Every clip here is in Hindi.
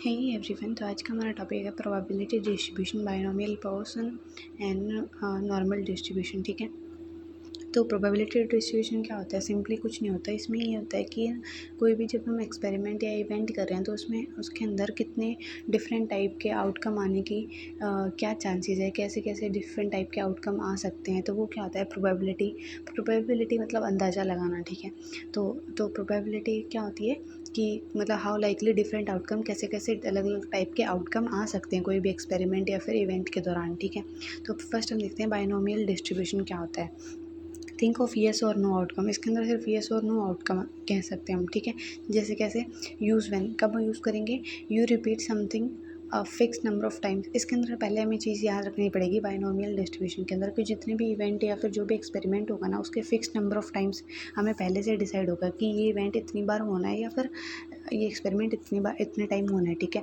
हे एवरीवन, तो आज का हमारा टॉपिक है probability distribution, binomial portion and normal distribution. ठीक है, तो प्रोबेबिलिटी डिस्ट्रीब्यूशन क्या होता है? सिंपली कुछ नहीं होता। इसमें ये होता है कि कोई भी जब हम एक्सपेरिमेंट या इवेंट कर रहे हैं तो उसमें उसके अंदर कितने डिफरेंट टाइप के आउटकम आने की क्या चांसेस है, कैसे कैसे डिफरेंट टाइप के आउटकम आ सकते हैं, तो वो क्या होता है प्रोबेबिलिटी। प्रोबेबिलिटी मतलब अंदाज़ा लगाना। ठीक है, तो प्रोबेबिलिटी क्या होती है कि मतलब हाउ लाइकली डिफरेंट आउटकम, कैसे कैसे अलग अलग टाइप के आउटकम आ सकते हैं कोई भी एक्सपेरिमेंट या फिर इवेंट के दौरान। ठीक है, तो फर्स्ट हम देखते हैं बाइनोमियल डिस्ट्रीब्यूशन क्या होता है। थिंक ऑफ येस और नो आउटकम। इसके अंदर सिर्फ येस और नो आउटकम कह सकते हैं हम। ठीक है, जैसे कैसे यूज़ व्हेन, कब यूज़ करेंगे, you repeat something fix number of times. इसके अंदर पहले हमें चीज़ याद रखनी पड़ेगी बाइनोमियल डिस्ट्रीब्यूशन के अंदर कि जितने भी इवेंट या फिर जो भी एक्सपेरिमेंट होगा ना, उसके फिक्स नंबर ऑफ टाइम्स हमें पहले से डिसाइड होगा कि ये इवेंट इतनी बार होना है या फिर ये एक्सपेरिमेंट इतनी बार इतने टाइम होना है। ठीक है,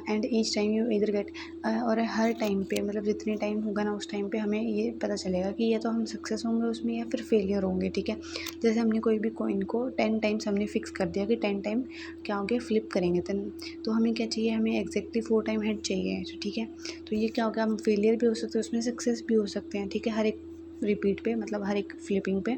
एंड ईच टाइम यू इधर गेट, और हर टाइम पे मतलब जितने टाइम होगा ना उस टाइम पे हमें ये पता चलेगा कि या तो हम सक्सेस होंगे उसमें या फिर फेलियर होंगे। ठीक है, जैसे हमने कोई भी कॉइन को 10 टाइम्स हमने फिक्स कर दिया कि 10 टाइम क्या हो गया, फ्लिप करेंगे। तो हमें क्या चाहिए, हमें एग्जैक्टली 4 टाइम हेड चाहिए। ठीक है, तो ये क्या होगा, हम फेलियर भी हो सकते हैं उसमें, सक्सेस भी हो सकते हैं। ठीक है, हर एक रिपीट पे मतलब हर एक फ्लिपिंग पे।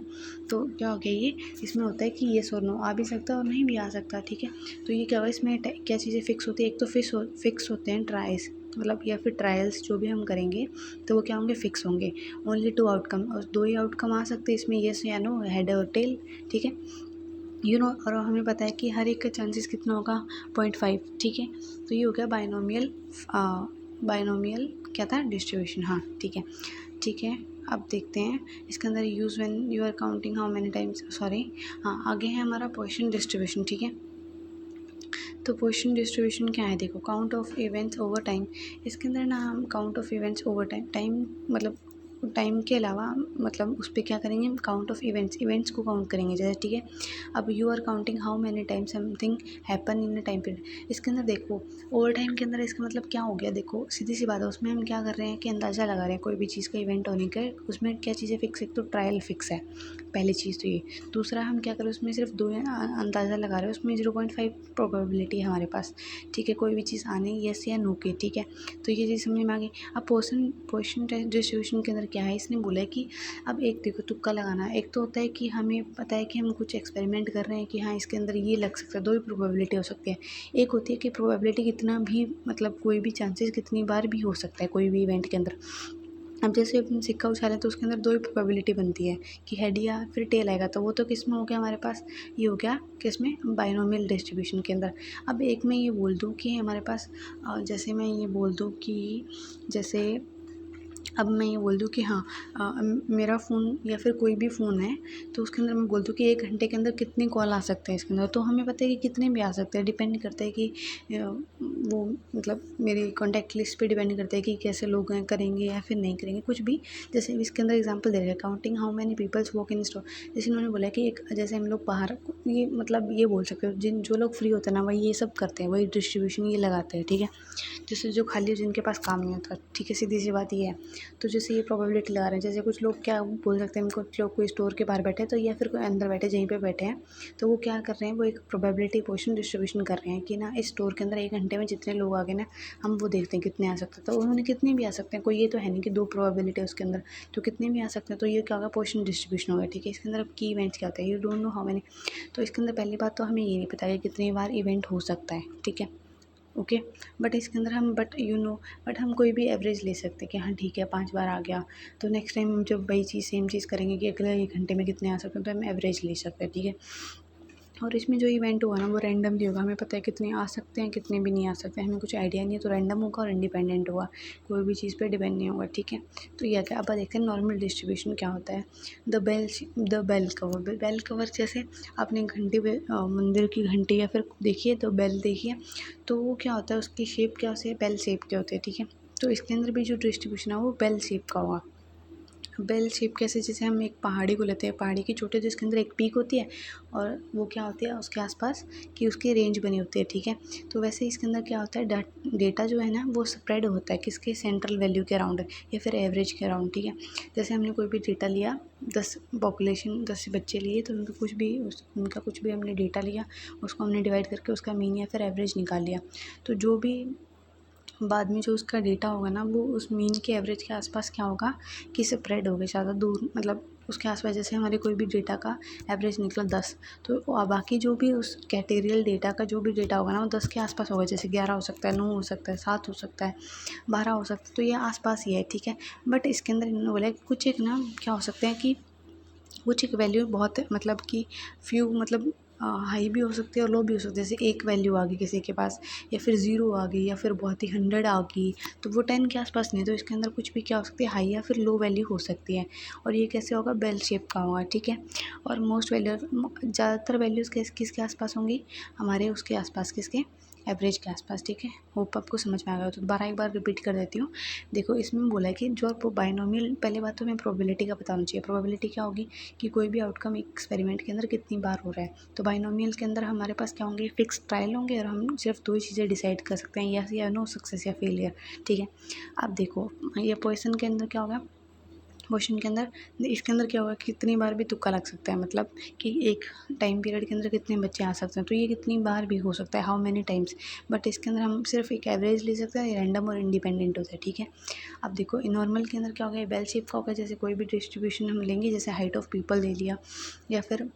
तो क्या हो गया, ये इसमें होता है कि येस और नो आ भी सकता है और नहीं भी आ सकता। ठीक है, तो ये क्या होगा, इसमें क्या चीज़ें फिक्स होती है, एक तो फिक्स होते हैं ट्राइस मतलब या फिर ट्रायल्स जो भी हम करेंगे तो वो क्या होंगे, फिक्स होंगे। ओनली 2 आउटकम, और 2 ही आउटकम आ सकते हैं इसमें, येस या नो, हेड और टेल। ठीक है, और हमें पता है कि हर एक का चांसेस कितना होगा, 0.5। ठीक है, तो ये हो गया बाइनोमियल। बाइनोमियल क्या था, डिस्ट्रीब्यूशन। हाँ ठीक है, ठीक है। अब देखते हैं इसके अंदर use when you are counting how many times, sorry. हाँ, आगे है हमारा पोजीशन डिस्ट्रीब्यूशन। ठीक है, तो पोजीशन डिस्ट्रीब्यूशन क्या है, देखो, count of events over time. इसके अंदर ना हम count of events over time मतलब टाइम के अलावा मतलब उस पर क्या करेंगे, हम काउंट ऑफ इवेंट्स को काउंट करेंगे। जैसे ठीक है, अब you are counting how many time something happen in a time period. इसके अंदर देखो ओवर टाइम के अंदर इसका मतलब क्या हो गया, देखो सीधी सी बात है, उसमें हम क्या कर रहे हैं कि अंदाज़ा लगा रहे हैं कोई भी चीज़ का इवेंट होने का। उसमें क्या चीज़ें फिक्स, एक तो ट्रायल फिक्स है, पहली चीज़ तो ये। दूसरा हम क्या कर रहे हैं, उसमें सिर्फ 2 अंदाज़ा लगा रहे हैं, उसमें 0.5 प्रोबेबिलिटी है हमारे पास। ठीक है, कोई भी चीज़ आने येस या नो की। ठीक है, तो ये चीज़ समझ में आ गई। अब पोर्शन डिस्ट्रीब्यूशन के अंदर क्या है, इसने बोला है कि अब एक देखो तुक्का लगाना, एक तो होता है कि हमें पता है कि हम कुछ एक्सपेरिमेंट कर रहे हैं कि हाँ इसके अंदर ये लग सकता है, 2 ही प्रोबेबिलिटी हो सकती है। एक होती है कि प्रोबेबिलिटी कितना भी मतलब कोई भी चांसेस कितनी बार भी हो सकता है कोई भी इवेंट के अंदर। अब जैसे अपन सिक्का उछालें तो उसके अंदर 2 ही प्रोबेबिलिटी बनती है कि हेड या फिर टेल आएगा, तो वो तो किस में हो गया हमारे पास, ये हो गया किस में, बाइनोमियल डिस्ट्रीब्यूशन के अंदर। अब एक मैं ये बोल दूँ कि हमारे पास जैसे मैं ये बोल दूँ कि जैसे अब मैं ये बोल दूँ कि हाँ मेरा फ़ोन या फिर कोई भी फ़ोन है तो उसके अंदर मैं बोल दूँ कि 1 घंटे के अंदर कितने कॉल आ सकते हैं इसके अंदर, तो हमें पता है कि कितने भी आ सकते हैं। डिपेंड करता है कि वो मतलब मेरी कॉन्टैक्ट लिस्ट पे डिपेंड करता है कि कैसे लोग हैं, करेंगे या फिर नहीं करेंगे कुछ भी। जैसे इसके अंदर एग्जांपल दे रहे हैं, counting how many peoples walk in store. जैसे उन्होंने बोला कि एक जैसे हम लोग बाहर, ये मतलब ये बोल सकते हो जो लोग फ्री होते हैं ना वही ये सब करते हैं, वही डिस्ट्रीब्यूशन ये लगाते हैं। ठीक है, जैसे जो खाली जिनके पास काम नहीं होता। ठीक है, सीधी सी बात ये है। तो जैसे ये प्रोबेबिलिटी लगा रहे हैं, जैसे कुछ लोग क्या बोल सकते हैं, कुछ लोग कोई स्टोर के बाहर बैठे हैं तो या फिर कोई अंदर बैठे जहीं पे बैठे हैं, तो वो क्या कर रहे हैं, वो एक प्रोबेबिलिटी पोर्शन डिस्ट्रीब्यूशन कर रहे हैं कि ना इस स्टोर के अंदर 1 घंटे में जितने लोग आ गए ना, हम वो देखते हैं कितने आ सकते हैं। तो उन्होंने कितने भी आ सकते हैं, कोई ये तो है नहीं कि 2 प्रोबेबिलिटी है उसके अंदर, तो कितने भी आ सकते हैं। तो ये क्या होगा, पोर्शन डिस्ट्रीब्यूशन होगा। ठीक है, इसके अंदर अब की इवेंट्स क्या होता है, you don't know how many. तो इसके अंदर पहली बात तो हमें ये नहीं पता है कि कितनी बार इवेंट हो सकता है। ठीक है, ओके, बट इसके अंदर हम बट हम कोई भी एवरेज ले सकते हैं कि हाँ ठीक है 5 बार आ गया, तो नेक्स्ट टाइम हम जब वही चीज़ सेम चीज़ करेंगे कि अगले 1 घंटे में कितने आ सकते हैं, तो हम एवरेज ले सकते हैं। ठीक है, और इसमें जो इवेंट होगा ना वो रैंडमली होगा, हमें पता है कितने आ सकते हैं कितने भी नहीं आ सकते, हमें कुछ आइडिया नहीं है, तो रैंडम होगा और इंडिपेंडेंट होगा, कोई भी चीज़ पे डिपेंड नहीं होगा। ठीक है, तो यह क्या, अब देखते हैं नॉर्मल डिस्ट्रीब्यूशन क्या होता है। द बेल कवर जैसे आपने घंटी पे मंदिर की घंटी या फिर देखिए तो बेल देखिए, तो वो क्या होता है, उसकी शेप क्या होती है, बेल शेप के होते हैं। ठीक है, तो इसके अंदर भी जो डिस्ट्रीब्यूशन है वो बेल शेप का होगा। बेल शेप कैसे, जैसे हम एक पहाड़ी को लेते हैं, पहाड़ी की चोटी जिसके अंदर एक पीक होती है और वो क्या होती है उसके आसपास कि उसकी रेंज बनी होती है, ठीक है। तो वैसे इसके अंदर क्या होता है, डेटा जो है ना वो स्प्रेड होता है किसके, सेंट्रल वैल्यू के अराउंड या फिर एवरेज के अराउंड, ठीक है। जैसे हमने कोई भी डेटा लिया, 10 पॉपुलेशन 10 बच्चे लिए, तो उनका कुछ भी हमने डेटा लिया, उसको हमने डिवाइड करके उसका मीन या फिर एवरेज निकाल लिया। तो जो भी बाद में जो उसका डेटा होगा ना वो उस मीन के एवरेज के आसपास क्या होगा कि स्प्रेड होगा ज़्यादा दूर, मतलब उसके आसपास। जैसे हमारे कोई भी डेटा का एवरेज निकला 10, तो बाकी जो भी उस कैटेरियल डेटा का जो भी डेटा होगा ना वो 10 के आसपास होगा। जैसे 11 हो सकता है, 9 हो सकता है, 7 हो सकता है, 12 हो सकता है, तो ये आसपास ही है, ठीक है। बट इसके अंदर इन्होंने बोला कि कुछ एक ना क्या हो सकते हैं कि कुछ एक वैल्यू बहुत मतलब कि फ्यू मतलब हाई भी हो सकती है और लो भी हो सकती है। जैसे एक वैल्यू आ गई किसी के पास, या फिर 0 आ गई, या फिर बहुत ही 100 आ गई, तो वो 10 के आसपास नहीं। तो इसके अंदर कुछ भी क्या हो सकती है, हाई या फिर लो वैल्यू हो सकती है। और ये कैसे होगा, बेल शेप का होगा, ठीक है। और मोस्ट वैल्यू ज़्यादातर वैल्यूज़ किसके आसपास होंगी, हमारे उसके आसपास, किसके, एवरेज के आसपास, ठीक है। होप आपको समझ में आ गया। तो दोबारा एक बार रिपीट कर देती हूँ। देखो इसमें बोला है कि जो आपको बाइनोमियल, पहले बात तो हमें प्रोबेबिलिटी का पता होना चाहिए। प्रोबेबिलिटी क्या होगी कि कोई भी आउटकम एक्सपेरिमेंट के अंदर कितनी बार हो रहा है। तो बाइनोमियल के अंदर हमारे पास क्या होंगे, फिक्स ट्रायल होंगे और हम सिर्फ 2 ही चीज़ें डिसाइड कर सकते हैं, यस या नो, सक्सेस या फेलियर, ठीक है। अब देखो ये पोजीशन के अंदर क्या होगा, क्वेश्चन के अंदर, इसके अंदर क्या होगा, कितनी बार भी तुक्का लग सकता है, मतलब कि एक टाइम पीरियड के अंदर कितने बच्चे आ सकते हैं, तो ये कितनी बार भी हो सकता है, हाउ मैनी टाइम्स। बट इसके अंदर हम सिर्फ एक एवरेज ले सकते हैं, रैंडम और इंडिपेंडेंट होता है, ठीक है। अब देखो नॉर्मल के अंदर क्या होगा, बेल शेप का होगा। जैसे कोई भी डिस्ट्रीब्यूशन हम लेंगे, जैसे हाइट ऑफ पीपल ले लिया, या फिर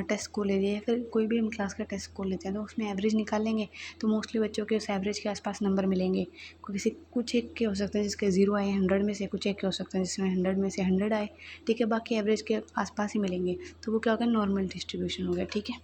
टेस्ट को ले लिया, या फिर कोई भी हम क्लास का टेस्ट को लेते हैं, तो उसमें एवरेज निकाल लेंगे, तो मोस्टली बच्चों के उस एवरेज के आसपास नंबर मिलेंगे। किसी कुछ एक के हो सकते हैं जिसके 0 आए 100 में से, कुछ एक के हो सकते हैं जिसमें 100 में से 100 आए, ठीक है। बाकी एवरेज के आसपास ही मिलेंगे, तो वो क्या होगा, नॉर्मल डिस्ट्रीब्यूशन हो गया, ठीक है।